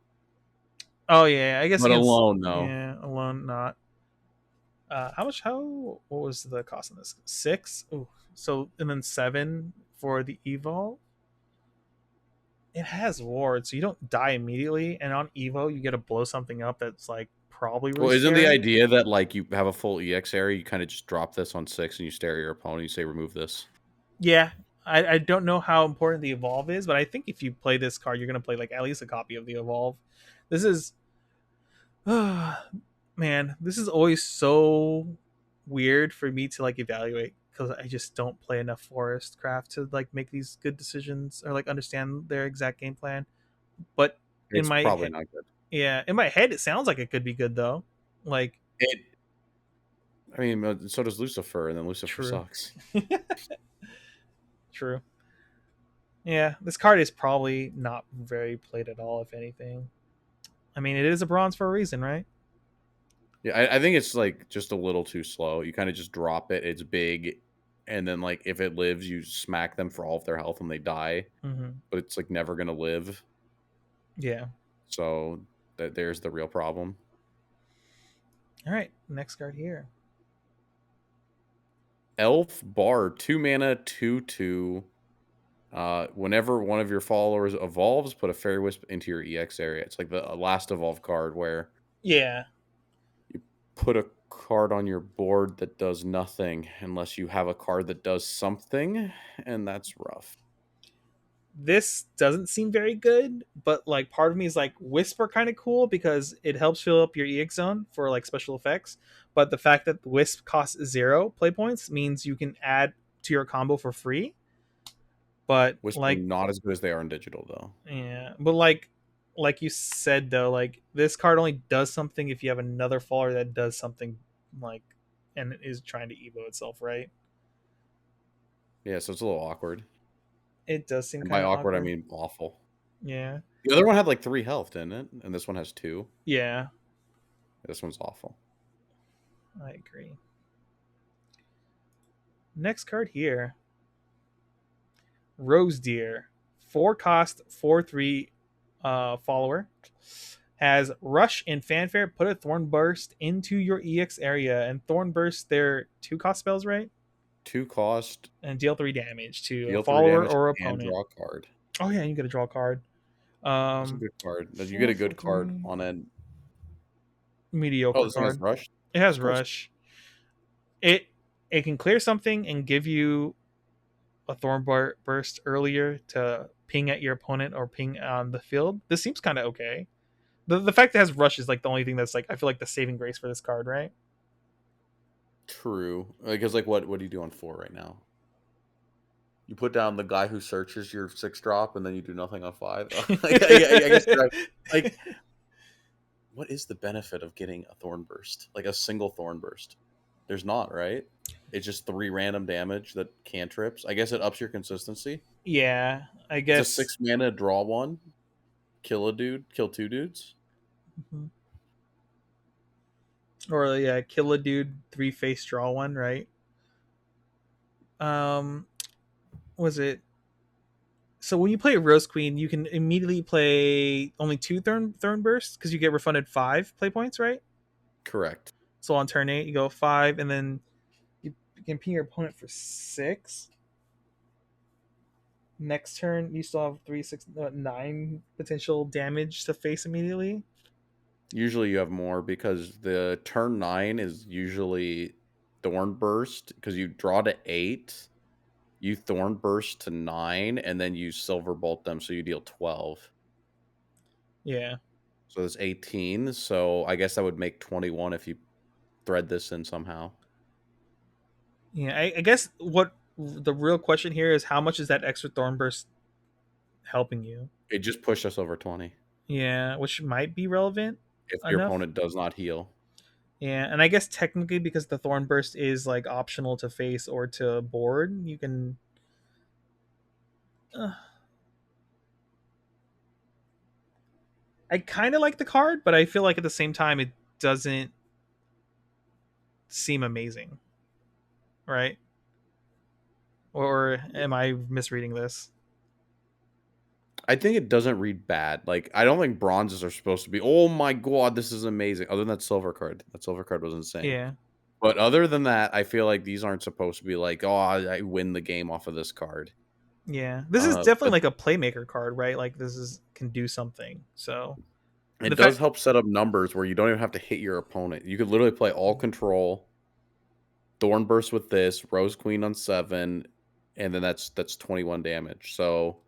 Speaker 1: Oh yeah, I guess
Speaker 2: But
Speaker 1: against
Speaker 2: alone, no.
Speaker 1: yeah alone not. How much? What was the cost on this? 6. Ooh, so and then 7 for the evolve. It has ward, so you don't die immediately, and on Evo you get to blow something up that's like probably really
Speaker 2: Well, isn't the
Speaker 1: scary.
Speaker 2: idea that like you have a full EX area, you kind of just drop this on 6 and you stare at your opponent, you say remove this?
Speaker 1: Yeah, I don't know how important the evolve is, but I think if you play this card, you're gonna play like at least a copy of the evolve. This is, man, this is always so weird for me to like evaluate because I just don't play enough Forest Craft to like make these good decisions or like understand their exact game plan. But in
Speaker 2: It's
Speaker 1: my
Speaker 2: probably
Speaker 1: head,
Speaker 2: not good.
Speaker 1: yeah, in my head, it sounds like it could be good though. Like,
Speaker 2: It I mean, so does Lucifer, and then Lucifer
Speaker 1: true,
Speaker 2: sucks.
Speaker 1: true. Yeah, this card is probably not very played at all, if anything. I mean, it is a bronze for a reason, right?
Speaker 2: Yeah, I think it's like just a little too slow. You kind of just drop it. It's big, and then like if it lives, you smack them for all of their health and they die.
Speaker 1: Mm-hmm.
Speaker 2: But it's like never gonna live.
Speaker 1: Yeah.
Speaker 2: So there's the real problem.
Speaker 1: All right. Next card here.
Speaker 2: Elf Bard, 2 mana, 2/2. Whenever one of your followers evolves, put a Fairy Wisp into your EX area. It's like the last evolve card where
Speaker 1: Yeah.
Speaker 2: you put a card on your board that does nothing unless you have a card that does something, and that's rough.
Speaker 1: This doesn't seem very good, but like part of me is like Whisper kind of cool because it helps fill up your EX zone for like special effects. But the fact that the Wisp costs 0 play points means you can add to your combo for free. But
Speaker 2: Whisper
Speaker 1: like,
Speaker 2: not as good as they are in digital though.
Speaker 1: yeah, but like you said though, like this card only does something if you have another follower that does something like and is trying to evo itself, right?
Speaker 2: Yeah, so it's a little awkward.
Speaker 1: It does seem
Speaker 2: And
Speaker 1: kind
Speaker 2: by
Speaker 1: of
Speaker 2: awkward, I
Speaker 1: awkward.
Speaker 2: mean awful.
Speaker 1: Yeah.
Speaker 2: The other one had like 3 health, didn't it? And this one has 2.
Speaker 1: Yeah,
Speaker 2: This one's awful.
Speaker 1: I agree. Next card here. Rose Deer, 4 cost, 4/3 follower. Has Rush and Fanfare. Put a Thorn Burst into your EX area. And Thorn Burst, they're 2 cost spells, right?
Speaker 2: 2 cost,
Speaker 1: And deal 3 damage to a
Speaker 2: deal 3
Speaker 1: follower
Speaker 2: damage,
Speaker 1: or
Speaker 2: and
Speaker 1: opponent.
Speaker 2: draw a card.
Speaker 1: Oh, yeah, you get to draw a card.
Speaker 2: That's a good card. You get
Speaker 1: Four
Speaker 2: a
Speaker 1: for
Speaker 2: good card
Speaker 1: three.
Speaker 2: on an. Oh,
Speaker 1: Mediocre
Speaker 2: this one has
Speaker 1: card.
Speaker 2: rush.
Speaker 1: It
Speaker 2: This
Speaker 1: has
Speaker 2: card's
Speaker 1: Rush. It can clear something and give you a Burst earlier to ping at your opponent or ping on the field. This seems kind of okay. The fact that it has Rush is like the only thing that's like I feel like the saving grace for this card, right?
Speaker 2: true. Because like what do you do on 4 right now? You put down the guy who searches your 6-drop, and then you do nothing on 5. I guess you're right. Like, what is the benefit of getting a Thorn Burst? Like a single Thorn Burst? There's not, right? It's just 3 random damage that cantrips. I guess it ups your consistency.
Speaker 1: Yeah, I
Speaker 2: It's a
Speaker 1: guess.
Speaker 2: 6 mana, draw 1, kill a dude, kill 2 dudes.
Speaker 1: Mhm. Or yeah, kill a dude, 3 face, draw 1, right? Um, was it? So when you play Rose Queen, you can immediately play only 2 Thorn Bursts because you get refunded 5 play points, right?
Speaker 2: Correct.
Speaker 1: So on turn 8, you go 5, and then you can ping your opponent for 6. Next turn, you still have 3, 6, 9 potential damage to face immediately.
Speaker 2: Usually you have more because the turn 9 is usually Thorn Burst because you draw to 8, you Thorn Burst to 9, and then you Silver Bolt them, so you deal 12.
Speaker 1: Yeah.
Speaker 2: So that's 18. So I guess that would make 21 if you thread this in somehow.
Speaker 1: Yeah, I guess what the real question here is how much is that extra Thorn Burst helping you?
Speaker 2: It just pushed us over 20
Speaker 1: Yeah, which might be relevant
Speaker 2: if your
Speaker 1: enough.
Speaker 2: opponent does not heal.
Speaker 1: Yeah, and I guess technically because the Thorn Burst is like optional to face or to board, you can. Uh, I kind of like the card, but I feel like at the same time it doesn't seem amazing, right? Or am I misreading this?
Speaker 2: I think it doesn't read bad. Like, I don't think bronzes are supposed to be, oh my god, this is amazing. Other than that silver card. That silver card was insane.
Speaker 1: Yeah,
Speaker 2: But other than that, I feel like these aren't supposed to be like, oh, I win the game off of this card.
Speaker 1: yeah. This is definitely
Speaker 2: But
Speaker 1: like a playmaker card, right? Like this is can do something. So
Speaker 2: it
Speaker 1: the
Speaker 2: does
Speaker 1: fact,
Speaker 2: help set up numbers where you don't even have to hit your opponent. You could literally play all control, Thornburst with this, Rose Queen on 7, and then that's 21 damage. So,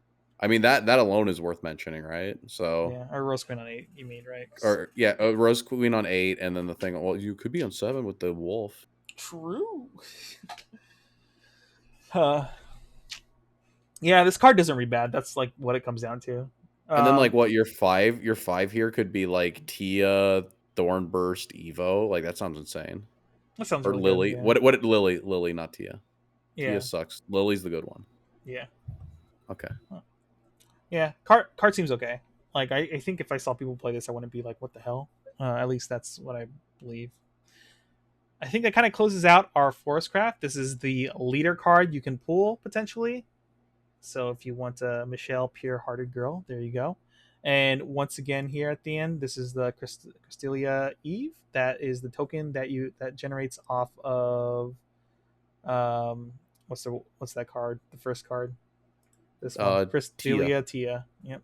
Speaker 2: I mean that alone is worth mentioning, right? So,
Speaker 1: yeah, or Rose Queen on 8, you mean, right?
Speaker 2: or yeah, Rose Queen on 8, and then the thing. Well, you could be on 7 with the wolf.
Speaker 1: True. uh, yeah, this card doesn't read bad. That's like what it comes down to.
Speaker 2: And then like
Speaker 1: Um,
Speaker 2: what your 5 here could be like Tia, Thornburst, Evo. Like that sounds insane.
Speaker 1: that sounds
Speaker 2: Or
Speaker 1: really good.
Speaker 2: Lily.
Speaker 1: Yeah,
Speaker 2: What Lily, not Tia. Tia
Speaker 1: yeah,
Speaker 2: sucks. Lily's the good one.
Speaker 1: yeah,
Speaker 2: Okay.
Speaker 1: yeah. Card seems okay. Like I think if I saw people play this, I wouldn't be like, what the hell. At least that's what I believe. I think that kind of closes out our Forestcraft. This is the leader card you can pull potentially. So if you want a Michelle pure-hearted girl, there you go. And once again, here at the end, this is the Crystalia Eve. That is the token that generates off of what's that card? The first card. This one,
Speaker 2: Tia.
Speaker 1: Crystalia Tia. Yep.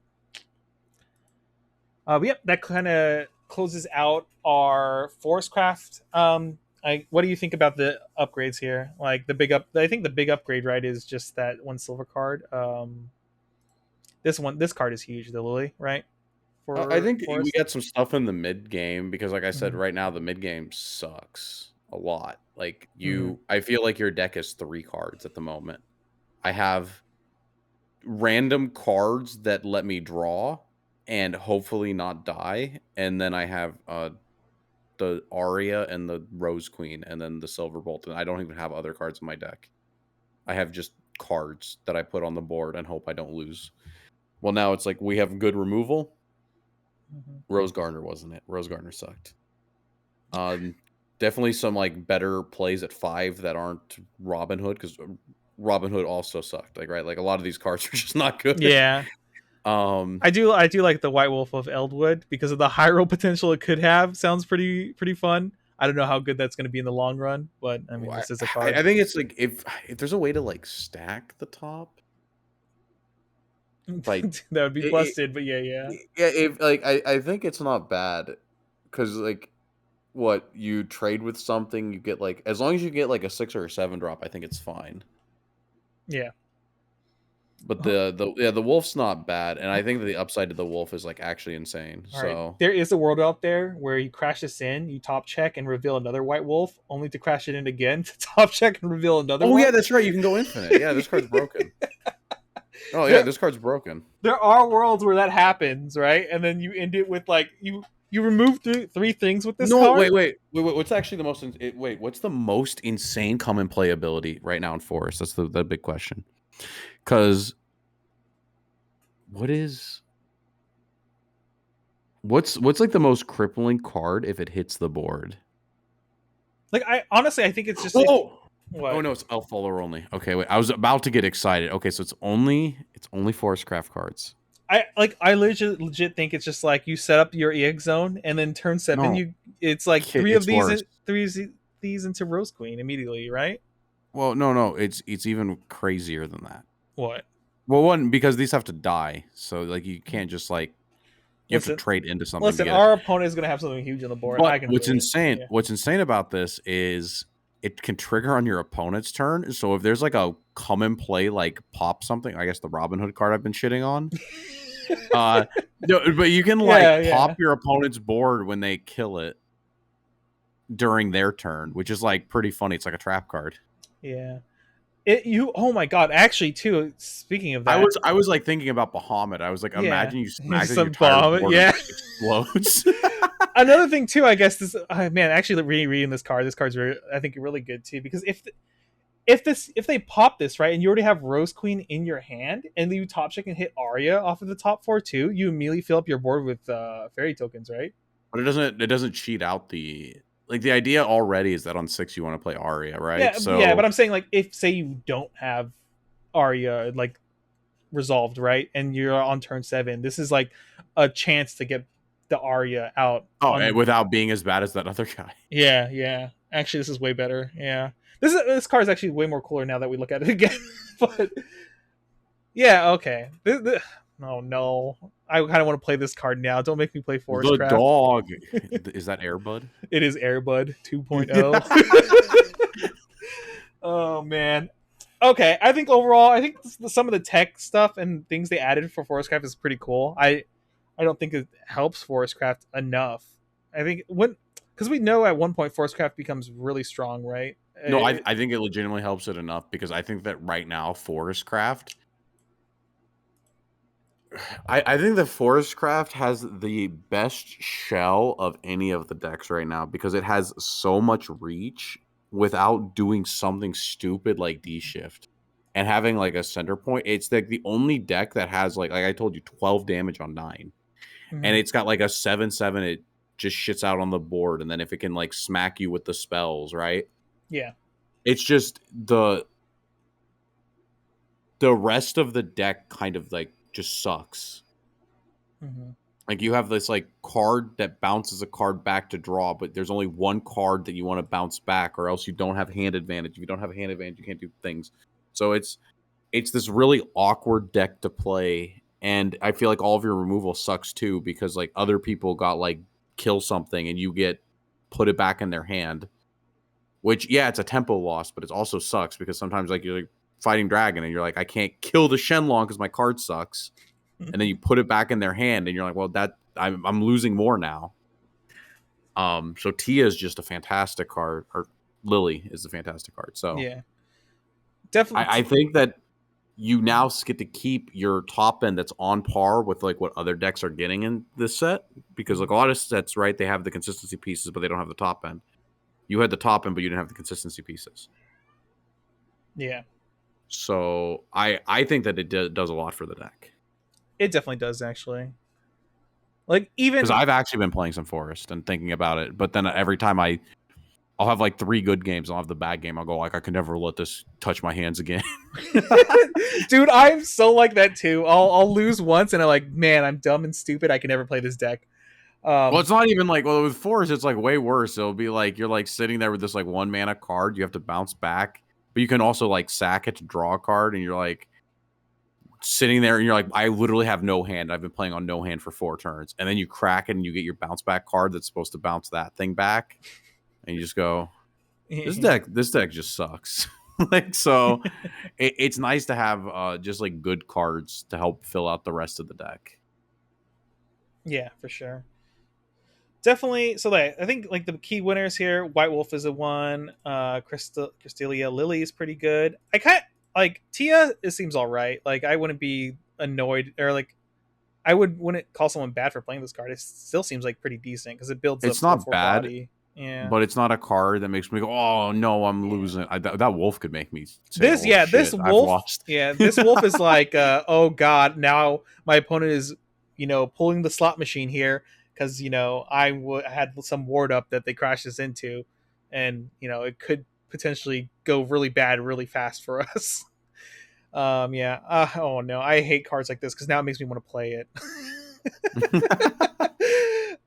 Speaker 1: But yep, that kind of closes out our Forestcraft. What do you think about the upgrades here? Like the big up, I think the big upgrade, right, is just that one silver card. This card is huge, the Lily, right?
Speaker 2: I
Speaker 1: For
Speaker 2: think we
Speaker 1: Forest.
Speaker 2: got some stuff in the mid game because, like I said,
Speaker 1: Mm-hmm.
Speaker 2: right now the mid game sucks a lot. Like
Speaker 1: Mm-hmm.
Speaker 2: I feel like your deck has 3 cards at the moment. I have random cards that let me draw and hopefully not die, and then I have the Aria and the Rose Queen, and then the Silver Bolt, and I don't even have other cards in my deck. I have just cards that I put on the board and hope I don't lose. Well, now it's like we have good removal.
Speaker 1: Mm-hmm.
Speaker 2: Rose Garner wasn't it? Rose Garner sucked. Um, definitely some like better plays at 5 that aren't Robin Hood because Robin Hood also sucked. Like, right, like a lot of these cards are just not good.
Speaker 1: Yeah.
Speaker 2: Um,
Speaker 1: I do like the White Wolf of Eldwood because of the high roll potential it could have. Sounds pretty fun. I don't know how good that's going to be in the long run, but I mean,
Speaker 2: I,
Speaker 1: this is a card.
Speaker 2: I think it's like if there's a way to like stack the top, like
Speaker 1: That would be
Speaker 2: it,
Speaker 1: busted, but yeah, yeah.
Speaker 2: yeah, if like I think it's not bad because like what you trade with something, you get like as long as you get like a 6 or a 7 drop, I think it's fine.
Speaker 1: Yeah.
Speaker 2: But
Speaker 1: Oh,
Speaker 2: the wolf's not bad, and I think that the upside to the wolf is like actually insane.
Speaker 1: all right.
Speaker 2: So
Speaker 1: There is a world out there where you crash this in, you top check and reveal another White Wolf, only to crash it in again to top check and reveal another
Speaker 2: oh yeah,
Speaker 1: one.
Speaker 2: that's right. You can go infinite. Yeah, this card's broken. Oh yeah,
Speaker 1: there,
Speaker 2: this card's broken.
Speaker 1: there are worlds where that happens, right? And then you end it with like you remove three things with this
Speaker 2: No,
Speaker 1: card.
Speaker 2: wait. What's actually the most? Wait, what's the most insane common playability right now in Forest? That's the big question. Because what is what's like the most crippling card if it hits the board?
Speaker 1: Like I honestly, I think it's just
Speaker 2: Oh, oh
Speaker 1: what
Speaker 2: no, it's elf follower only. Okay, wait. I was about to get excited. Okay, so it's only Forestcraft cards.
Speaker 1: I legit think it's just like you set up your EX zone and then turn 7
Speaker 2: No,
Speaker 1: you it's like three of
Speaker 2: it's
Speaker 1: these
Speaker 2: worse.
Speaker 1: these into Rose Queen immediately, right?
Speaker 2: Well, no, it's even crazier than that.
Speaker 1: What?
Speaker 2: Well, one because these have to die, so like you can't just like you have to
Speaker 1: Listen,
Speaker 2: trade into something to
Speaker 1: listen,
Speaker 2: get it.
Speaker 1: our opponent is gonna have something huge on the board.
Speaker 2: But
Speaker 1: I can feel it. Yeah.
Speaker 2: what's insane about this is it can trigger on your opponent's turn. So if there's like a come and play, like pop something, I guess the Robin Hood card I've been shitting on. Uh, no, but you can like
Speaker 1: Yeah,
Speaker 2: pop
Speaker 1: yeah.
Speaker 2: your opponent's board when they kill it during their turn, which is like pretty funny. It's like a trap card.
Speaker 1: Yeah. Oh my god, actually too, speaking of
Speaker 2: I
Speaker 1: that,
Speaker 2: was I was like thinking about Bahamut. I was like,
Speaker 1: yeah.
Speaker 2: imagine you smack it, your
Speaker 1: Some
Speaker 2: entire
Speaker 1: bomb,
Speaker 2: board
Speaker 1: yeah.
Speaker 2: explodes.
Speaker 1: Another thing too, I guess this man, actually rereading this card's very, I think really good too because if they pop this right and you already have Rose Queen in your hand and you top check and hit Arya off of the top 4 too, you immediately fill up your board with fairy tokens, right?
Speaker 2: But it doesn't cheat out the idea already is that on 6 you want to play Arya, right?
Speaker 1: Yeah, but
Speaker 2: So
Speaker 1: I'm saying like if say you don't have Arya like resolved, right? And you're on turn 7, this is like a chance to get the Arya out
Speaker 2: and
Speaker 1: on.
Speaker 2: without being as bad as that other guy.
Speaker 1: Yeah, yeah. Actually, this is way better. Yeah. This card is actually way more cooler now that we look at it again. But yeah, okay. Oh no. I kind of want to play this card now. Don't make me play
Speaker 2: The
Speaker 1: Forestcraft.
Speaker 2: dog is that Airbud?
Speaker 1: It is Airbud 2.0. Oh man. Okay, I think overall, I think some of the tech stuff and things they added for Forestcraft is pretty cool. I don't think it helps Forestcraft enough. I think when because we know at one point Forestcraft becomes really strong, right?
Speaker 2: No, I think it legitimately helps it enough because I think that right now Forestcraft I think the Forestcraft has the best shell of any of the decks right now because it has so much reach without doing something stupid like D shift and having like a center point. It's like the only deck that has like I told you 12 damage on 9 and
Speaker 1: Mhm.
Speaker 2: it's got like a 7/7 it just shits out on the board and then if it can like smack you with the spells, right?
Speaker 1: Yeah.
Speaker 2: It's just the rest of the deck kind of like just sucks.
Speaker 1: Mhm.
Speaker 2: Like you have this like card that bounces a card back to draw, but there's only one card that you want to bounce back, or else you don't have hand advantage. If you don't have hand advantage, you can't do things. So it's this really awkward deck to play, and I feel like all of your removal sucks too because like other people got like kill something and you get put it back in their hand. Which yeah, it's a tempo loss, but it also sucks because sometimes like you're like fighting dragon and you're like I can't kill the Shenlong because my card sucks and then you put it back in their hand and you're like, well, that I'm losing more now. So Tia is just a fantastic card, or Lily is a fantastic card. So
Speaker 1: Yeah. Definitely.
Speaker 2: I think that you now get to keep your top end that's on par with like what other decks are getting in this set because like a lot of sets, right? They have the consistency pieces, but they don't have the top end. You had the top end, but you didn't have the consistency pieces.
Speaker 1: Yeah.
Speaker 2: So I think that it does a lot for the deck.
Speaker 1: It definitely does actually. Like
Speaker 2: Because
Speaker 1: even
Speaker 2: I've actually been playing some Forest and thinking about it, but then every time I'll have like 3 good games. I'll have the bad game. I'll go like, I can never let this touch my hands again.
Speaker 1: Dude, I'm so like that too. I'll lose once and I'm like, man, I'm dumb and stupid. I can never play this deck.
Speaker 2: Well, it's not even like, well, with Forest, it's like way worse. It'll be like you're like sitting there with this like 1 mana card. You have to bounce back, but you can also like sack it to draw a card, and you're like sitting there and you're like, I literally have no hand. I've been playing on no hand for 4 turns, and then you crack it and you get your bounce back card that's supposed to bounce that thing back, and you just go, this deck just sucks. Like, so it's nice to have just like good cards to help fill out the rest of the deck.
Speaker 1: Yeah, for sure. Definitely. So like, I think like the key winners here, White Wolf is a one. Crystalia Lily is pretty good. I kind like Tia. It seems all right. Like I wouldn't be annoyed or like I wouldn't call someone bad for playing this card. It still seems like pretty decent because it builds
Speaker 2: It's
Speaker 1: a 4/4
Speaker 2: not bad,
Speaker 1: body. Yeah.
Speaker 2: but it's not a card that makes me go, oh no, I'm losing. That wolf could make me say,
Speaker 1: This
Speaker 2: oh
Speaker 1: yeah,
Speaker 2: shit,
Speaker 1: this
Speaker 2: I've
Speaker 1: wolf
Speaker 2: lost.
Speaker 1: yeah, this wolf is like oh god, now my opponent is, pulling the slot machine here because, I had some ward up that they crashed us into, and, it could potentially go really bad really fast for us. Yeah. Oh no, I hate cards like this because now it makes me want to play it.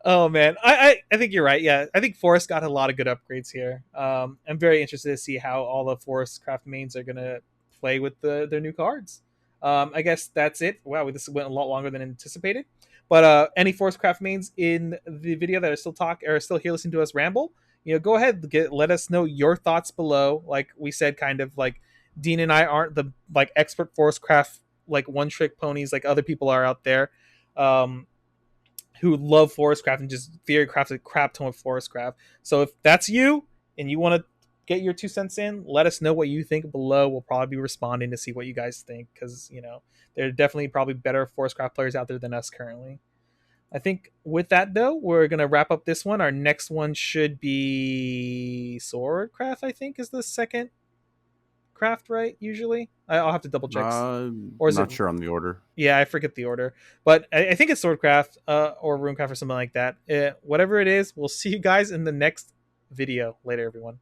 Speaker 1: Oh man, I think you're right. Yeah, I think Forest got a lot of good upgrades here. I'm very interested to see how all the Forestcraft mains are gonna play with their new cards. I guess that's it. Wow, this went a lot longer than anticipated. But any Forestcraft mains in the video that are still here listening to us ramble, go ahead, let us know your thoughts below. Like we said, kind of like Dean and I aren't the like expert Forestcraft like one trick ponies like other people are out there. Who love Forestcraft and just theory craft a crap ton of Forestcraft. So if that's you and you want to get your 2 cents in, let us know what you think below. We'll probably be responding to see what you guys think because, there are definitely probably better Forestcraft players out there than us currently. I think with that, though, we're going to wrap up this one. Our next one should be Swordcraft, I think, is the second craft, right? Usually. I'll have to double check. Or is it
Speaker 2: Not sure on the order.
Speaker 1: Yeah, I forget the order, but I think it's Swordcraft or Runecraft or something like that. Whatever it is, we'll see you guys in the next video. Later, everyone.